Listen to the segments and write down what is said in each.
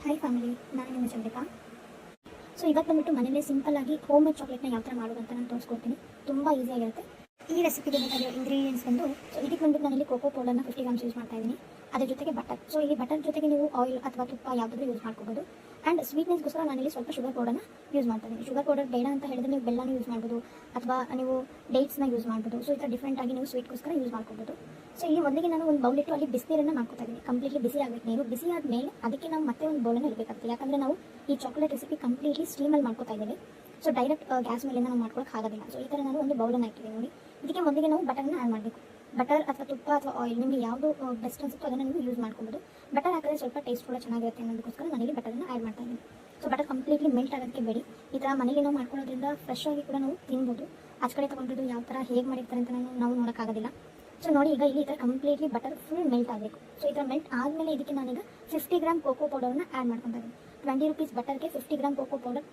Hi family, ನಾನು ನಿಮ್ಮ Chandrika. So ಇವತ್ತು ಬಂದ್ಬಿಟ್ಟು ಮನೇಲಿ ಸಿಂಪಲ್ ಆಗಿ ಹೋಮ್ ಮೇಡ್ ಚಾಕ್ಲೇಟ್ನ ಯಾವ ಥರ ಮಾಡೋದು ಅಂತ ನಾನು ತೋರಿಸ್ಕೊಡ್ತೀನಿ. ತುಂಬ ಈಸಿಯಾಗಿರುತ್ತೆ. ಈ ರೆಸಿಪಿಗೆ ಬೇಕಾಗಿರೋ ಇಂಗ್ರೀಡಿಯೆಂಟ್ಸ್ ಬಂದು, ಸೊ ಇದಕ್ಕೆ ಬಂದ್ಬಿಟ್ಟು ನಾನಿಲ್ಲಿ ಕೋಕೋ ಪೌಡರ್ನ 50 ಗ್ರಾಮ್ಸ್ ಯೂಸ್ ಮಾಡ್ತಾ ಇದ್ದೀನಿ. ಅದ್ರ ಜೊತೆಗೆ ಬಟರ್. ಸೊ ಇಲ್ಲಿ ಬಟರ್ ಜೊತೆಗೆ ನೀವು ಆಯಿಲ್ ಅಥವಾ ತುಪ್ಪ ಯಾವುದಾದ್ರೂ ಯೂಸ್ ಮಾಡ್ಕೋಬೋದು. ಆ್ಯಂಡ್ ಸ್ವೀಟ್ನೆಸ್ಗೋಸ್ಕರ ನಾನಿಲ್ಲಿ ಸ್ವಲ್ಪ ಶುಗರ್ ಪೌಡರ್ನ ಯೂಸ್ ಮಾಡ್ತಾ ಇದ್ದೀನಿ. ಶುಗರ್ ಪೌಡರ್ ಬೇಡ ಅಂತ ಹೇಳಿದ್ರೆ ನೀವು ಬೆಲ್ಲನ ಯೂಸ್ ಮಾಡ್ಬೋದು, ಅಥವಾ ನೀವು ಡೇಟ್ಸ್ನ ಯೂಸ್ ಮಾಡ್ಬೋದು. ಸೊ ಈ ಥರ ಡಿಫ್ರೆಂಟಾಗಿ ನೀವು ಸ್ವೀಟ್ಗೋಸ್ಕರ ಯೂಸ್ ಮಾಡ್ಕೋಬೋದು. ಸೊ ಇಲ್ಲಿ ಒಂದಿಗೆ ನಾನು ಒಂದು ಬೌಲಿಟ್ಟು ಅಲ್ಲಿ ಬಿಸಿನೀರನ್ನು ಮಾಡ್ಕೊತಾ ಇದ್ದೀನಿ. ಕಂಪ್ಲೀಟ್ಲಿ ಬಿಸಿ ಆಗಬೇಕು ನೀರು. ಬಿಸಿ ಆದಮೇಲೆ ಅದಕ್ಕೆ ನಾವು ಮತ್ತೆ ಒಂದು ಬೌಲನ್ನು ಇಡಬೇಕಾಗುತ್ತೆ. ಯಾಕಂದರೆ ನಾವು ಈ ಚಾಕ್ಲೇಟ್ ರೆಸಿಪಿ ಕಂಪ್ಲೀಟ್ಲಿ ಸ್ಟೀಮಲ್ಲಿ ಮಾಡ್ಕೊತಾ ಇದ್ದೀವಿ. ಸೊ ಡೈರೆಕ್ಟ್ ಗ್ಯಾಸ್ ಮೇಲೆ ನಾವು ಮಾಡ್ಕೊಳಕ್ಕೆ ಆಗೋದಿಲ್ಲ. ಸೊ ಈ ಥರ ನಾನು ಒಂದು ಬೌಲನ್ನು ಹಾಕಿದ್ದೀನಿ ನೋಡಿ. ಇದಕ್ಕೆ ಮೊದಲಿಗೆ ನಾವು ಬಟರ್ನ ಆ್ಯಡ್ ಮಾಡಬೇಕು. ಬಟರ್ ಅಥವಾ ತುಪ್ಪ ಅಥವಾ ಆಯಿಲ್ ನಿಮಗೆ ಯಾವುದು ಬೆಸ್ಟ್ ಅನಿಸುತ್ತೋ ಅದನ್ನು ನೀವು ಯೂಸ್ ಮಾಡ್ಕೊಬೋದು. ಬಟರ್ ಹಾಕಿದ್ರೆ ಸ್ವಲ್ಪ ಟೇಸ್ಟ್ ಕೂಡ ಚೆನ್ನಾಗಿರುತ್ತೆ ಅನ್ನೋದಕ್ಕೋಸ್ಕರ ನಾನಿಲ್ಲಿ ಬಟರ್ನ ಆ್ಯಡ್ ಮಾಡ್ತಾ ಇದ್ದೀನಿ. ಸೊ ಬಟರ್ ಕಂಪ್ಲೀಟ್ಲಿ ಮೆಲ್ಟ್ ಆಗೋದಕ್ಕೆ ಬೇಡಿ. ಈ ಥರ ಮನೇಲಿ ನಾವು ಮಾಡ್ಕೊಳ್ಳೋದ್ರಿಂದ ಫ್ರೆಶ್ ಆಗಿ ಕೂಡ ನಾವು ತಿನ್ಬೋದು. ಆಚೆ ಕಡೆ ತೊಗೊಂಡಿದ್ದು ಯಾವ ಥರ ಹೇಗೆ ಮಾಡಿರ್ತಾರೆ ಅಂತ ನಾವು ನೋಡೋಕ್ಕಾಗೋದಿಲ್ಲ. ಸೊ ನೋಡಿ, ಈಗ ಇಲ್ಲಿ ಈ ಥರ ಕಂಪ್ಲೀಟ್ಲಿ ಬಟರ್ ಫುಲ್ ಮೆಲ್ಟ್ ಆಗಬೇಕು. ಸೊ ಈ ಥರ ಮೆಲ್ಟ್ ಆದಮೇಲೆ ಇದಕ್ಕೆ ನಾನೀಗ 50 ಗ್ರಾಮ್ ಕೋಕೋ ಪೌಡರ್ನ ಆ್ಯಡ್ ಮಾಡ್ಕೊತಾ ಇದ್ದೀನಿ. 20 ರೂಪೀಸ್ ಬಟರ್ಗೆ 50 ಗ್ರಾಮ್ ಕೋಕೋ ಪೌಡರ್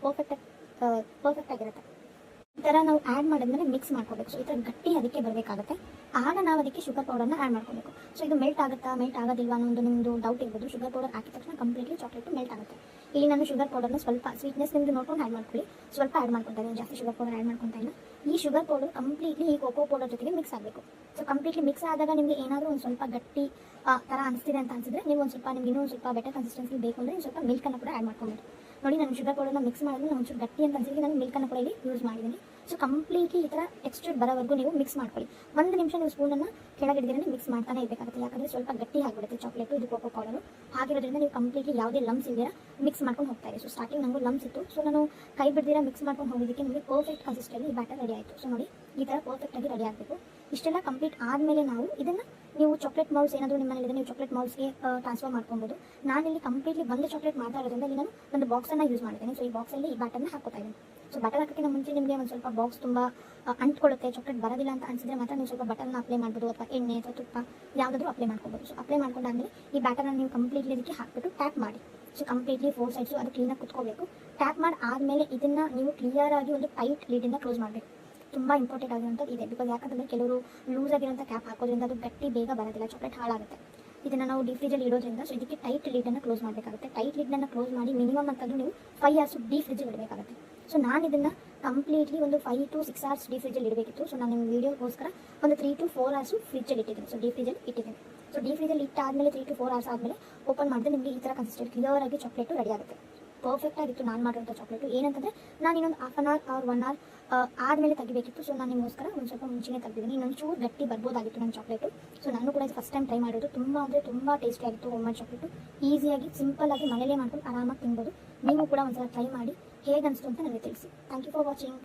ಪರ್ಫೆಕ್ಟ್ ಆಗಿರುತ್ತೆ. ಈ ಥರ ನಾವು ಆ್ಯಡ್ ಮಾಡಿದ್ಮೇಲೆ ಮಿಕ್ಸ್ ಮಾಡ್ಕೋಬೇಕು. ಸೊ ಈ ಥರ ಗಟ್ಟಿ ಅದಕ್ಕೆ ಬರಬೇಕಾಗುತ್ತೆ. ಆಗ ನಾವು ಅದಕ್ಕೆ ಶುಗರ್ ಪೌಡರ್ನ ಆ್ಯಡ್ ಮಾಡ್ಕೋಬೇಕು. ಸೊ ಇದು ಮೆಲ್ಟ್ ಆಗೋದಿಲ್ವಾ ಅನ್ನೋದು ನಿಮ್ಮದು ಡೌಟ್ ಇರ್ಬೋದು. ಶುಗರ್ ಪೌಡರ್ ಹಾಕಿದ ತಕ್ಷಣ ಕಂಪ್ಲೀಟ್ಲಿ ಚಾಕ್ಲೇಟು ಮೆಲ್ಟ್ ಆಗುತ್ತೆ. ಇಲ್ಲಿ ನಾನು ಶುಗರ್ ಪೌಡರ್ನ ಸ್ವಲ್ಪ ಸ್ವೀಟ್ನೆಸ್ ನಿಮ್ಮದು ನೋಡ್ಕೊಂಡು ಆ್ಯಡ್ ಮಾಡ್ಕೊಳ್ಳಿ. ಸ್ವಲ್ಪ ಆ್ಯಡ್ ಮಾಡ್ಕೊತಾ ಇದ್ದೀನಿ, ಜಾಸ್ತಿ ಶುಗರ್ ಪೌಡರ್ ಆ್ಯಡ್ ಮಾಡ್ಕೊತಾ ಇಲ್ಲ. ಈ ಶುಗರ್ ಪೌಡರ್ ಕಂಪ್ಲೀಟ್ಲಿ ಈ ಕೋಕೋ ಪೌಡರ್ ಜೊತೆಗೆ ಮಿಕ್ಸ್ ಆಗಬೇಕು. ಸೊ ಕಂಪ್ಲೀಟ್ಲಿ ಮಿಕ್ಸ್ ಆದಾಗ ನಿಮಗೆ ಏನಾದರೂ ಒಂದು ಸ್ವಲ್ಪ ಗಟ್ಟಿ ಥರ ಅನಿಸ್ತಿದೆ ಅಂತ ಅನಿಸಿದ್ರೆ ನೀವು ಒಂದು ಸ್ವಲ್ಪ ನಿಮ್ಗೆ ಇನ್ನೂ ಒಂದು ಸ್ವಲ್ಪ ಬೆಟರ್ ಕನ್ಸಿಸ್ಟೆನ್ಸಿ ಬೇಕು ಅಂದರೆ ಸ್ವಲ್ಪ ಮಿಲ್ಕನ್ನು ಕೂಡ ಆ್ಯಡ್ ಮಾಡ್ಕೊಬೋದು. ನೋಡಿ, ನಾನು ಶುಗರ್ ಪೌಡರ್ನ ಮಿಕ್ಸ್ ಮಾಡಿದ್ರೆ ಒಂಚೂರು ಗಟ್ಟಿ ಅಂತ ಅನ್ಸಿದ್ರೆ ನಾನು ಮಿಲ್ಕನ್ನು ಕೂಡ ಇಲ್ಲಿ ಯೂಸ್ ಮಾಡಿದ್ದೀನಿ. ಸೊ ಕಂಪ್ಲೀಟ್ಲಿ ಈ ಥರ ಟೆಕ್ಸ್ಚರ್ ಬರೋವರೆಗೂ ನೀವು ಮಿಕ್ಸ್ ಮಾಡ್ಕೊಳ್ಳಿ. 1 ನಿಮಿಷ ನೀವು ಸ್ಪೂನನ್ನು ಕೆಳಗೆ ಹಿಡಿದ್ರೆ ಮಿಕ್ಸ್ ಮಾಡ್ತಾನೆ ಇರಬೇಕಾಗುತ್ತೆ. ಯಾಕಂದರೆ ಸ್ವಲ್ಪ ಗಟ್ಟಿ ಆಗಿಬಿಡುತ್ತೆ ಚಾಕ್ಲೇಟು, ಇದು ಕೋಕೋ ಪೌಡರು. ಹಾಗಿರೋದ್ರಿಂದ ನೀವು ಕಂಪ್ಲೀಟ್ಲಿ ಯಾವುದೇ ಲಮ್ಸ್ ಇಲ್ದಿರ ಮಿಕ್ಸ್ ಮಾಡ್ಕೊಂಡು ಹೋಗ್ತಾ ಇದೆ. ಸೊ ಸ್ಟಾರ್ಟಿಂಗ್ ನನಗೂ ಲಮ್ಸ್ ಇತ್ತು. ಸೊ ನಾನು ಕೈ ಬಿಡ್ದಿರ ಮಿಕ್ಸ್ ಮಾಡ್ಕೊಂಡು ಹೋಗೋದಕ್ಕೆ ನಿಮಗೆ ಪರ್ಫೆಕ್ಟ್ ಕನ್ಸಿಸ್ಟೆನ್ಸಿ ಈ ಬ್ಯಾಟರ್ ರೆಡಿ ಆಯಿತು. ಸೊ ನೋಡಿ, ಈ ಥರ ಪರ್ಫೆಕ್ಟಾಗಿ ರೆಡಿ ಆಗಬೇಕು. ಇಷ್ಟೆಲ್ಲ ಕಂಪ್ಲೀಟ್ ಆದಮೇಲೆ ನಾವು ಇದನ್ನು ನೀವು ಚಾಕ್ಲೇಟ್ ಮೌಲ್ಸ್ ಏನಾದರೂ ನಿಮ್ಮ ಮನೇಲಿ ನೀವು ಚಾಕ್ಲೇಟ್ ಮೌಲ್ಸ್ಗೆ ಟ್ರಾನ್ಸ್ಫರ್ ಮಾಡ್ಕೊಬೋದು. ನಾನಿಲ್ಲಿ ಕಂಪ್ಲೀಟ್ಲಿ ಒಂದು ಚಾಕ್ಲೇಟ್ ಮಾಡ್ತಾ ಇರೋದ್ರಿಂದ ಇಲ್ಲಿ ನಾನು ಒಂದು ಬಾಕ್ಸನ್ನು ಯೂಸ್ ಮಾಡಿದ್ದೇನೆ. ಸೊ ಈ ಬಾಕ್ಸಲ್ಲಿ ಈ ಬ್ಯಾಟರ್ನ ಹಾಕೋತಾ ಇದ್ದೀನಿ. ಸೊ ಬಟರ್ ಹಾಕೋಕ್ಕಿಂತ ಮುಂಚೆ ನಿಮಗೆ ಒಂದು ಸ್ವಲ್ಪ ಬಾಕ್ಸ್ ತುಂಬ ಅಂಟ್ಕೊಳ್ಳುತ್ತೆ, ಚಾಕ್ಲೇಟ್ ಬರೋದಿಲ್ಲ ಅಂತ ಅನಿಸಿದ್ರೆ ಮಾತ್ರ ನೀವು ಸ್ವಲ್ಪ ಬಟರ್ನ ಅಪ್ಲೈ ಮಾಡ್ಬೋದು, ಅಥವಾ ಎಣ್ಣೆ ಅಥವಾ ತುಪ್ಪ ಯಾವುದಾದ್ರೂ ಅಪ್ಲೈ ಮಾಡ್ಕೊಬೋದು. ಸೊ ಅಪ್ಲೈ ಮಾಡ್ಕೊಂಡಾದ್ಮೇಲೆ ಈ ಬ್ಯಾಟರ್ನ ನೀವು ಕಂಪ್ಲೀಟ್ಲಿ ಇದಕ್ಕೆ ಹಾಕ್ಬಿಟ್ಟು ಟ್ಯಾಪ್ ಮಾಡಿ. ಸೊ ಕಂಪ್ಲೀಟ್ಲಿ 4 ಸೈಡ್ಸು ಅದು ಕ್ಲೀನಾಗಿ ಕುತ್ಕೋಬೇಕು. ಟ್ಯಾಪ್ ಮಾಡಿ ಆದಮೇಲೆ ಇದನ್ನು ನೀವು ಕ್ಲಿಯರಾಗಿ ಒಂದು ಟೈಟ್ ಲೀಡಿಂದ ಕ್ಲೋಸ್ ಮಾಡಬೇಕು. ತುಂಬ ಇಂಪಾರ್ಟೆಂಟ್ ಆಗಿರೋಂಥದ್ದು ಇದೆ. ಬಿಕಾಸ್ ಯಾಕಂದರೆ ಕೆಲವರು ಲೂಸ್ ಆಗಿರೋಂಥ ಕ್ಯಾಪ್ ಹಾಕೋದ್ರಿಂದ ಅದು ಗಟ್ಟಿ ಬೇಗ ಬರೋದಿಲ್ಲ, ಚಾಕ್ಲೇಟ್ ಹಾಳಾಗುತ್ತೆ. ಇದನ್ನು ನಾವು ಡೀಪ್ ಫ್ರಿಜ್ಜಲ್ಲಿ ಇಡೋದ್ರಿಂದ ಸೊ ಇದಕ್ಕೆ ಟೈಟ್ ಲೀಡನ್ನು ಕ್ಲೋಸ್ ಮಾಡಬೇಕಾಗುತ್ತೆ. ಟೈಟ್ ಲೀಡನ್ನು ಕ್ಲೋಸ್ ಮಾಡಿ ಮಿನಿಮಮ್ ಅಂತಂದ್ರೆ ನೀವು 5 hours ಡೀಪ್ ಫ್ರಿಜ್ಜಲ್ಲಿ ಇಡಬೇಕಾಗುತ್ತೆ. ಸೊ ನಾನು ಇದನ್ನು ಕಂಪ್ಲೀಟ್ಲಿ ಒಂದು 5 to 6 hours ಡೀಪ್ ಫ್ರಿಜ್ಜಲ್ಲಿ ಇಡಬೇಕಿತ್ತು. ಸೊ ನಾನು ನಿಮ್ಮ ವೀಡಿಯೋಗೋಸ್ಕರ ಒಂದು 3 to 4 hours ಫ್ರಿಜ್ಜಲ್ಲಿ ಇಟ್ಟಿದ್ದೀನಿ. ಸೊ ಡೀಪ್ ಫ್ರಿಜ್ಜಲ್ಲಿ ಇಟ್ಟಿದ್ದೀನಿ. ಸೊ ಡೀಪ್ ಫ್ರಿಜ್ಜಲ್ಲಿ ಇಟ್ಟಾದಮೇಲೆ 3 to 4 hours ಆದಮೇಲೆ ಓಪನ್ ಮಾಡಿದ್ರೆ ನಿಮಗೆ ಈ ಥರ ಕನ್ಸಿಸ್ಟೆಂಟ್ ಕ್ಲಿಯರಾಗಿ ಚಾಕ್ಲೇಟು ರೆಡಿ ಆಗುತ್ತೆ. ಪರ್ಫೆಕ್ಟ್ ಆಗಿತ್ತು ನಾನು ಮಾಡಿರೋಂಥ ಚಾಕ್ಲೇಟು. ಏನಂತಂದರೆ ನಾನು ಇನ್ನೊಂದು 1/2 hour or 1 hour ಆದಮೇಲೆ ತೆಗಿಬೇಕಿತ್ತು. ಸೊ ನಾನು ನಿಮಗೋಸ್ಕರ ಒಂದು ಸ್ವಲ್ಪ ಮುಂಚೆನೇ ತೆಗೆದಿದ್ದೀನಿ. ಇನ್ನೊಂದು ಚೂರು ಗಟ್ಟಿ ಬರ್ಬೋದಾಗಿತ್ತು ನನ್ನ ಚಾಕ್ಲೇಟು. ಸೊ ನಾನು ಕೂಡ ಇದು ಫಸ್ಟ್ ಟೈಮ್ ಟ್ರೈ ಮಾಡೋದು. ತುಂಬ ಅಂದರೆ ತುಂಬ ಟೇಸ್ಟಿಯಾಗಿತ್ತು ಹೋಮ್ ಮೇಡ್ ಚಾಕ್ಲೇಟು. ಈಸಿಯಾಗಿ ಸಿಂಪಲ್ಲಾಗಿ ಮನೇಲೇ ಮಾಡ್ಕೊಂಡು ಆರಾಮಾಗಿ ತಿನ್ಬೋದು. ನೀವು ಕೂಡ ಒಂದ್ಸಲ ಟ್ರೈ ಮಾಡಿ ಹೇಗೆ ಅನಿಸ್ತು ಅಂತ ನನಗೆ ತಿಳಿಸಿ. Thank you for watching.